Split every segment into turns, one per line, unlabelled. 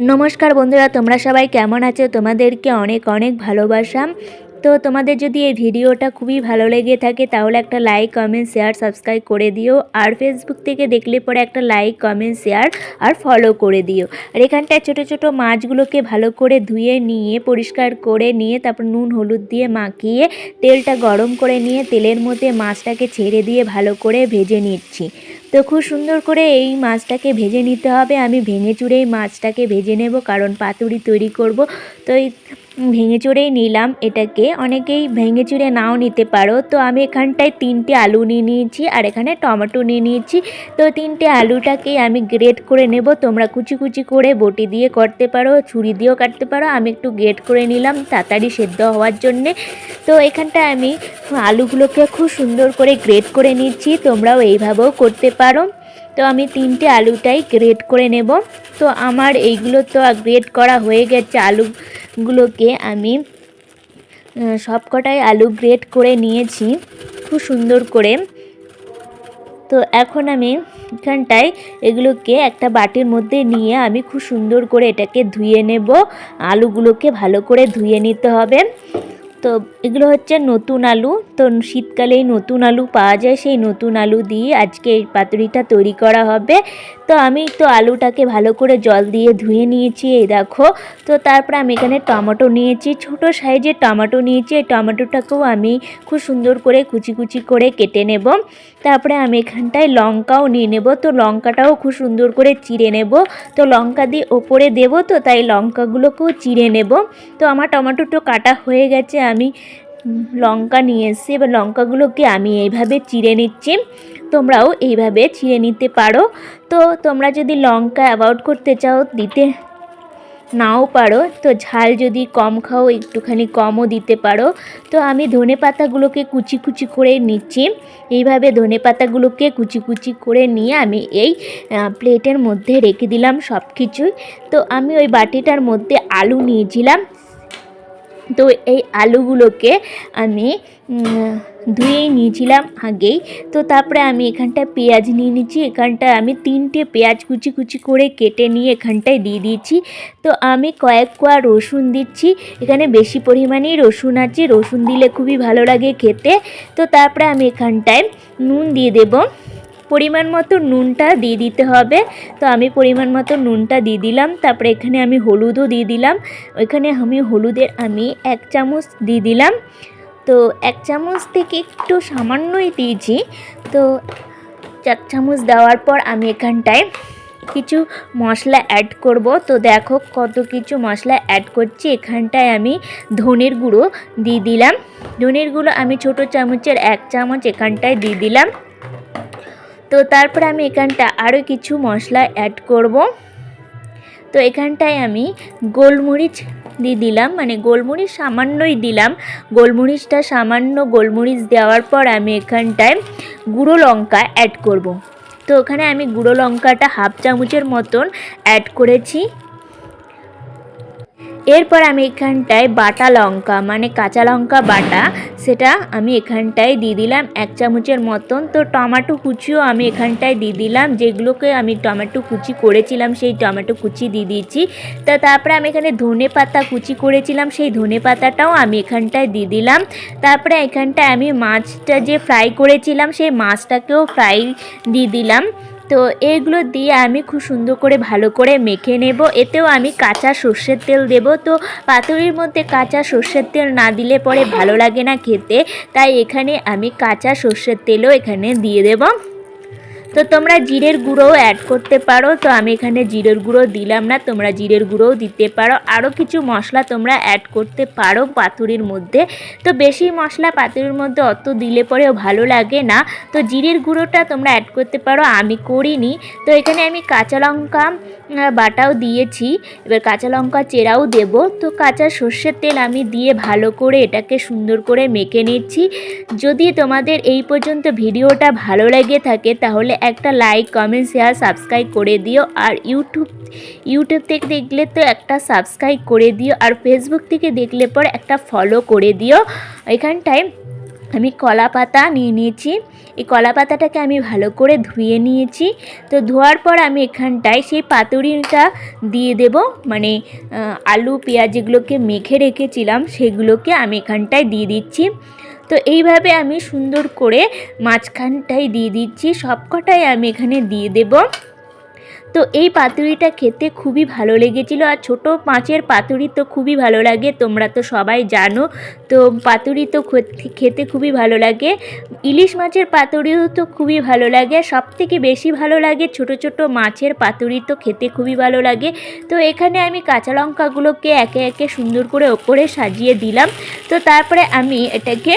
নমস্কার বন্ধুরা, তোমরা সবাই কেমন আছো? তোমাদেরকে অনেক অনেক ভালোবাসা। তো তোমাদের যদি এই ভিডিওটা খুবই ভালো লেগে থাকে তাহলে একটা লাইক, কমেন্ট, শেয়ার, সাবস্ক্রাইব করে দিও। আর ফেসবুক থেকে দেখলে পরে একটা লাইক, কমেন্ট, শেয়ার আর ফলো করে দিও। আর এখানটায় ছোটো ছোটো মাছগুলোকে ভালো করে ধুয়ে নিয়ে পরিষ্কার করে নিয়ে তারপর নুন হলুদ দিয়ে মাখিয়ে তেলটা গরম করে নিয়ে তেলের মধ্যে মাছটাকে ছেড়ে দিয়ে ভালো করে ভেজে নিচ্ছি। তো খুব সুন্দর করে এই মাছটাকে ভেজে নিতে হবে। আমি ভেঙে চুরেই মাছটাকে ভেজে নেব, কারণ পাতুরি তৈরি করব। তো এই ভেঙে চুরেই নিলাম এটাকে। অনেকেই ভেঙে চুরে নাও নিতে পারো। তো আমি এখানটায় 3টে আলু নিয়ে নিয়েছি আর এখানে টমেটো নিয়ে নিয়েছি। তো 3টে আলুটাকেই আমি গ্রেট করে নেব। তোমরা কুচি কুচি করে বটি দিয়ে করতে পারো, ছুরি দিয়েও কাটতে পারো। আমি একটু গ্রেট করে নিলাম তাড়াতাড়ি সেদ্ধ হওয়ার জন্যে। তো এখানটায় আমি আলুগুলোকে খুব সুন্দর করে গ্রেট করে নিচ্ছি। তোমরাও এইভাবেও করতে পারো। তো আমি 3টে আলুটাই গ্রেট করে নেব। তো আমার এইগুলো তো গ্রেট করা হয়ে গেছে। আলুগুলোকে আমি সবকটাই আলু গ্রেট করে নিয়েছি খুব সুন্দর করে। তো এখন আমি এখানটায় এগুলোকে একটা বাটির মধ্যে নিয়ে আমি খুব সুন্দর করে এটাকে ধুয়ে নেব। আলুগুলোকে ভালো করে ধুয়ে নিতে হবে। তো এগুলো হচ্ছে নতুন আলু। তো শীতকালেই নতুন আলু পাওয়া যায়, সেই নতুন আলু দিয়ে আজকে এই পাতুরিটা তৈরি করা হবে। তো আমি তো আলুটাকে ভালো করে জল দিয়ে ধুয়ে নিয়েছি, এই দেখো। তো তারপরে আমি এখানে টমেটো নিয়েছি, ছোট সাইজের টমেটো নিয়েছি। এই টমেটোটাকেও আমি খুব সুন্দর করে কুচি কুচি করে কেটে নেব। তারপরে আমি এখানটায় লঙ্কাও নিয়ে নেব। তো লঙ্কাটাও খুব সুন্দর করে চিড়ে নেব। তো লঙ্কা দিয়ে ওপরে দেব, তো তাই লঙ্কাগুলোকেও চিড়ে নেব। তো আমার টমেটোটা কাটা হয়ে গেছে। আমি লঙ্কা নিয়ে এসেছি, এবার লঙ্কাগুলোকে আমি এইভাবে চিড়ে নিচ্ছি। তোমরাও এইভাবে চিড়ে নিতে পারো। তো তোমরা যদি লঙ্কা অ্যাভয়েড করতে চাও দিতে নাও পারো। তো ঝাল যদি কম খাও একটুখানি কমও দিতে পারো। তো আমি ধনেপাতাগুলোকে কুচি কুচি করে নিচ্ছি। এইভাবে ধনেপাতাগুলোকে কুচি কুচি করে নিয়ে আমি এই প্লেটের মধ্যে রেখে দিলাম সব কিছুই। তো আমি ওই বাটিটার মধ্যে আলু নিয়েছিলাম। তো এই আলুগুলোকে আমি ধুয়েই নিয়েছিলাম আগেই। তো তারপরে আমি এখানটায় পেঁয়াজ নিয়ে নিচ্ছি। এখানটায় আমি 3টে পেঁয়াজ কুচি কুচি করে কেটে নিয়ে এখানটায় দিয়ে দিয়েছি। তো আমি কয়েক কোয়া রসুন দিচ্ছি। এখানে বেশি পরিমাণেই রসুন আছে, রসুন দিলে খুবই ভালো লাগে খেতে। তো তারপরে আমি এখানটায় নুন দিয়ে দেব। পরিমাণ মতো নুনটা দিয়ে দিতে হবে। তো আমি পরিমাণ মতো নুনটা দিয়ে দিলাম। তারপরে এখানে আমি হলুদও দিয়ে দিলাম। ওইখানে আমি হলুদের 1 চামচ দিয়ে দিলাম। তো 1 চামচ থেকে একটু সামান্যই দিয়েছি। তো 4 চামচ দেওয়ার পর আমি এখানটায় কিছু মশলা অ্যাড করব। তো দেখো কত কিছু মশলা অ্যাড করছি। এখানটায় আমি ধনের গুঁড়ো দিয়ে দিলাম। ধনের গুঁড়ো আমি ছোটো চামচের 1 চামচ এখানটায় দিয়ে দিলাম। তো তারপরে আমি এখানটা আরও কিছু মশলা অ্যাড করব। তো এখানটায় আমি গোলমরিচ দিয়ে দিলাম, মানে গোলমরিচ সামান্যই দিলাম। গোলমরিচটা সামান্য গোলমরিচ দেওয়ার পর আমি এখানটায় গুঁড়ো লঙ্কা অ্যাড করব। তো ওখানে আমি গুঁড়ো লঙ্কাটা 1/2 চামচের মতন অ্যাড করেছি। এরপর আমি এখানটায় বাটা লঙ্কা মানে কাঁচা লঙ্কা বাটা, সেটা আমি এখানটায় দিয়ে দিলাম 1 চামচের মতন। তো টমেটো কুচিও আমি এখানটায় দিয়ে দিলাম, যেগুলোকে আমি টমেটো কুচি করেছিলাম সেই টমেটো কুচি দিয়ে দিয়েছি। তো তারপরে আমি এখানে ধনে পাতা কুচি করেছিলাম, সেই ধনে পাতাটাও আমি এখানটায় দিয়ে দিলাম। তারপরে এখানটায় আমি মাছটা যে ফ্রাই করেছিলাম সেই মাছটাকেও ফ্রাই দিয়ে দিলাম। তো এগুলো দিয়ে আমি খুব সুন্দর করে ভালো করে মেখে নেব। এতেও আমি কাঁচা সর্ষের তেল দেব। তো পাতুরির মধ্যে কাঁচা সর্ষের তেল না দিলে পরে ভালো লাগে না খেতে, তাই এখানে আমি কাঁচা সর্ষের তেলও এখানে দিয়ে দেব। তো তোমরা জিরের গুঁড়োও অ্যাড করতে পারো। তো আমি এখানে জিরের গুঁড়ো দিলাম না, তোমরা জিরের গুঁড়োও দিতে পারো। আরও কিছু মশলা তোমরা অ্যাড করতে পারো পাতুরির মধ্যে। তো বেশি মশলা পাতুরির মধ্যে অত দিলে পরেও ভালো লাগে না। তো জিরের গুঁড়োটা তোমরা অ্যাড করতে পারো, আমি করিনি। তো এখানে আমি কাঁচা লঙ্কা বাটাও দিয়েছি, এবার কাঁচা লঙ্কা চেরাও দেব। তো কাঁচা সর্ষের তেল আমি দিয়ে ভালো করে এটাকে সুন্দর করে মেখে নিচ্ছি। যদি তোমাদের এই পর্যন্ত ভিডিওটা ভালো লেগে থাকে তাহলে একটা লাইক, কমেন্ট, শেয়ার, সাবস্ক্রাইব করে দিও। আর ইউটিউব থেকে দেখলে তো একটা সাবস্ক্রাইব করে দিও। আর ফেসবুক থেকে দেখলে পর একটা ফলো করে দিও। এখানটায় আমি কলা পাতা নিয়ে নিয়েছি। এই কলা পাতাটাকে আমি ভালো করে ধুয়ে নিয়েছি। তো ধোয়ার পর আমি এখানটায় সেই পাতুরিটা দিয়ে দেব, মানে আলু পেঁয়াজ যেগুলোকে মেখে রেখেছিলাম সেগুলোকে আমি এখানটায় দিয়ে দিচ্ছি। তো এইভাবে আমি সুন্দর করে মাঝখানটায় দিয়ে দিচ্ছি, সবকটাই আমি এখানে দিয়ে দেব। তো এই পাতুরিটা খেতে খুবই ভালো লেগেছিলো, আর ছোটো মাছের পাতুরি তো খুবই ভালো লাগে, তোমরা তো সবাই জানো। তো পাতুরি তো খেতে খুবই ভালো লাগে, ইলিশ মাছের পাতুরিও তো খুবই ভালো লাগে, সবথেকে বেশি ভালো লাগে ছোট ছোট মাছের পাতুরি, তো খেতে খুবই ভালো লাগে। তো এখানে আমি কাঁচা লঙ্কাগুলোকে একে একে সুন্দর করে ওপরে সাজিয়ে দিলাম। তো তারপরে আমি এটাকে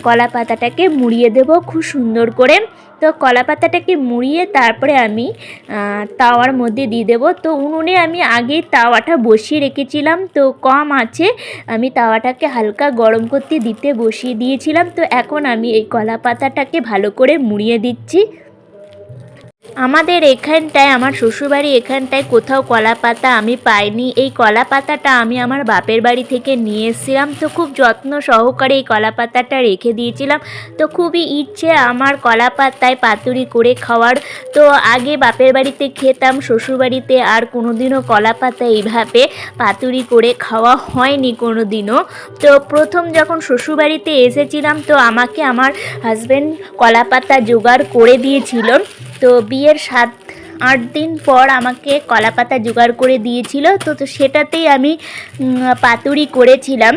কলা পাতাটাকে মুড়িয়ে দেব খুব সুন্দর করে। তো কলা পাতাটাকে মুড়িয়ে তারপরে আমি তাওয়ার মধ্যে দিয়ে দেবো। তো উনুনে আমি আগেই তাওয়াটা বসিয়ে রেখেছিলাম, তো কম আছে আমি তাওয়াটাকে হালকা গরম করতে বসিয়ে দিয়েছিলাম। তো এখন আমি এই কলা পাতাটাকে ভালো করে মুড়িয়ে দিচ্ছি। আমাদের এখানটায়, আমার শ্বশুরবাড়ি এখানটায় কোথাও কলা পাতা আমি পাইনি। এই কলা পাতাটা আমি আমার বাপের বাড়ি থেকে নিয়ে এসেছিলাম। তো খুব যত্ন সহকারে এই কলা পাতাটা রেখে দিয়েছিলাম। তো খুবই ইচ্ছে আমার কলা পাতায় পাতুরি করে খাওয়ার। তো আগে বাপের বাড়িতে খেতাম, শ্বশুরবাড়িতে আর কোনোদিনও কলা পাতা এইভাবে পাতুরি করে খাওয়া হয়নি কোনোদিনও। তো প্রথম যখন শ্বশুরবাড়িতে এসেছিলাম, তো আমাকে আমার হাজব্যান্ড কলা পাতা জোগাড় করে দিয়েছিল। তো বিয়ের 7-8 দিন পর আমাকে কলা পাতা জোগাড় করে দিয়েছিল। তো সেটাতেই আমি পাতুরি করেছিলাম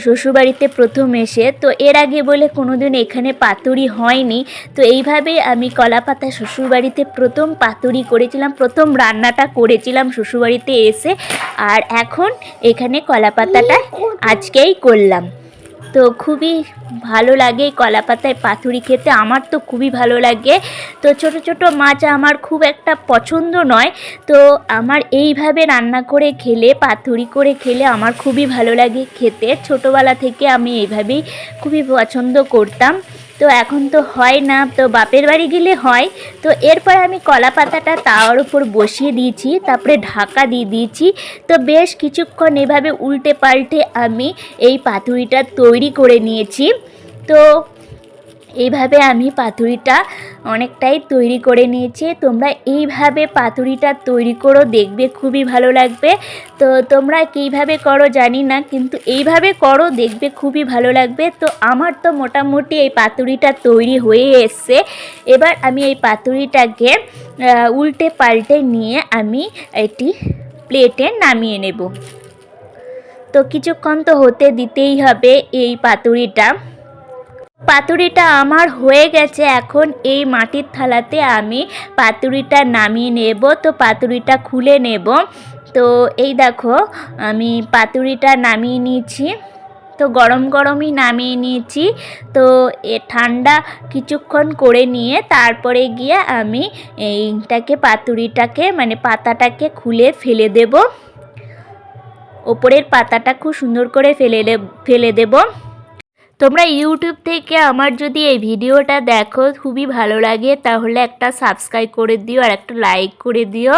শ্বশুরবাড়িতে প্রথম এসে। তো এর আগে বলে কোনোদিন এখানে পাতুরি হয়নি। তো এইভাবেই আমি কলা পাতা শ্বশুরবাড়িতে প্রথম পাতুরি করেছিলাম, প্রথম রান্নাটা করেছিলাম শ্বশুরবাড়িতে এসে। আর এখন এখানে কলা পাতাটা আজকেই করলাম। তো খুবই ভালো লাগে কলা পাতায় পাতুরি খেতে, আমার তো খুবই ভালো লাগে। তো ছোট ছোট মাছ আমার খুব একটা পছন্দ নয়, তো আমার এইভাবে রান্না করে খেলে, পাতুরি করে খেলে আমার খুবই ভালো লাগে খেতে। ছোটোবেলা থেকে আমি এইভাবেই খুবই পছন্দ করতাম। তো এখন তো হয় না, তো বাপের বাড়ি গেলে হয়। তো এরপর আমি কলা পাতাটা তাওয়ার উপর বসিয়ে দিয়েছি, তারপরে ঢাকা দিয়ে দিয়েছি। তো বেশ কিছুক্ষণ এভাবে উল্টে পাল্টে আমি এই পাতুরিটা তৈরি করে নিয়েছি। তো এইভাবে আমি পাতুরিটা অনেকটাই তৈরি করে নিয়েছি। তোমরা এইভাবে পাতুরিটা তৈরি করো, দেখবে খুবই ভালো লাগবে। তো তোমরা কীভাবে করো জানি না, কিন্তু এইভাবে করো, দেখবে খুবই ভালো লাগবে। তো আমার তো মোটামুটি এই পাতুরিটা তৈরি হয়ে এসছে। এবার আমি এই পাতুরিটাকে উল্টে পাল্টে নিয়ে আমি এটি প্লেটে নামিয়ে নেব। তো কিছুক্ষণ তো হতে দিতেই হবে এই পাতুরিটা আমার হয়ে গেছে। এখন এই মাটির থালাতে আমি পাতুরিটা নামিয়ে নেব। তো পাতুরিটা খুলে নেব। তো এই দেখো আমি পাতুরিটা নামিয়ে নিয়েছি। তো গরম গরমই নামিয়ে নিয়েছি। তো ঠান্ডা কিছুক্ষণ করে নিয়ে তারপরে গিয়ে আমি এইটাকে পাতুরিটাকে মানে পাতাটাকে খুলে ফেলে দেব। ওপরের পাতাটা খুব সুন্দর করে ফেলে দেব। তোমরা ইউটিউব থেকে আমার যদি এই ভিডিওটা দেখো, খুবই ভালো লাগে, তাহলে একটা সাবস্ক্রাইব করে দিও আর একটা লাইক করে দিও।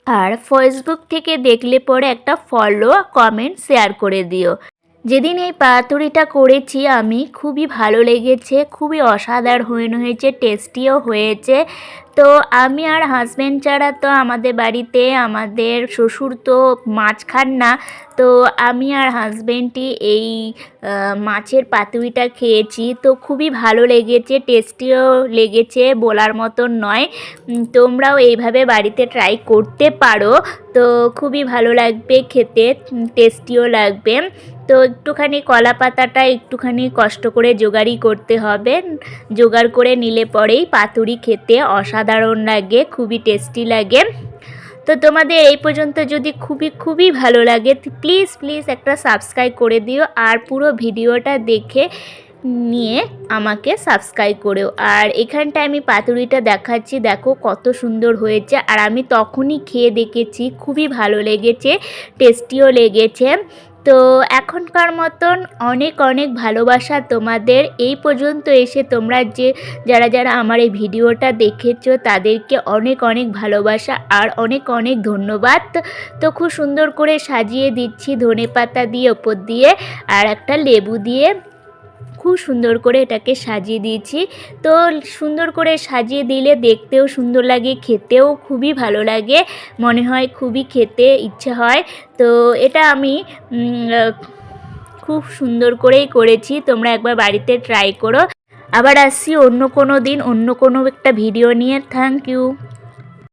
আর ফেসবুক থেকে দেখলে পরে একটা ফলো, কমেন্ট, শেয়ার করে দিও। যেদিন এই পাতুরিটা করেছি আমি, খুবই ভালো লেগেছে, খুবই অসাধারণ হয়েছে, টেস্টিও হয়েছে। তো আমি আর হাজব্যান্ড ছাড়া তো আমাদের বাড়িতে আমাদের শ্বশুর তো মাছ খান না। তো আমি আর হাজব্যান্ডই এই মাছের পাতুরিটা খেয়েছি। তো খুবই ভালো লেগেছে, টেস্টিও লেগেছে, বলার মতন নয়। তোমরাও এইভাবে বাড়িতে ট্রাই করতে পারো। তো খুবই ভালো লাগবে খেতে, টেস্টিও লাগবে। তো একটুখানি কলা পাতাটা একটুখানি কষ্ট করে জোগাড়ই করতে হবে, জোগাড় করে নিলে পরেই পাতুরি খেতে অসাধারণ লাগে, খুবই টেস্টি লাগে। তো তোমাদের এই পর্যন্ত যদি খুবই ভালো লাগে, প্লিজ একটা সাবস্ক্রাইব করে দিও, আর পুরো ভিডিওটা দেখে নিয়ে আমাকে সাবস্ক্রাইব করো। আর এখানটায় আমি পাতুরিটা দেখাচ্ছি, দেখো কত সুন্দর হয়েছে। আর আমি তখনই খেয়ে দেখেছি, খুবই ভালো লেগেছে, টেস্টিও লেগেছে। তো এখনকার মতন অনেক ভালোবাসা তোমাদের। এই পর্যন্ত এসে তোমরা যারা আমার এই ভিডিওটা দেখেছো তাদেরকে অনেক ভালোবাসা আর অনেক ধন্যবাদ। তো খুব সুন্দর করে সাজিয়ে দিচ্ছি ধনেপাতা দিয়ে ওপর দিয়ে, আর একটা লেবু দিয়ে খুব সুন্দর করে এটাকে সাজিয়ে দিয়েছি। তো সুন্দর করে সাজিয়ে দিলে দেখতেও সুন্দর লাগে, খেতেও খুবই ভালো লাগে, মনে হয় খুবই খেতে ইচ্ছে হয়। তো এটা আমি খুব সুন্দর করেই করেছি, তোমরা একবার বাড়িতে ট্রাই করো। আবার আসছি অন্য কোনো দিন অন্য কোনো একটা ভিডিও নিয়ে। Thank you.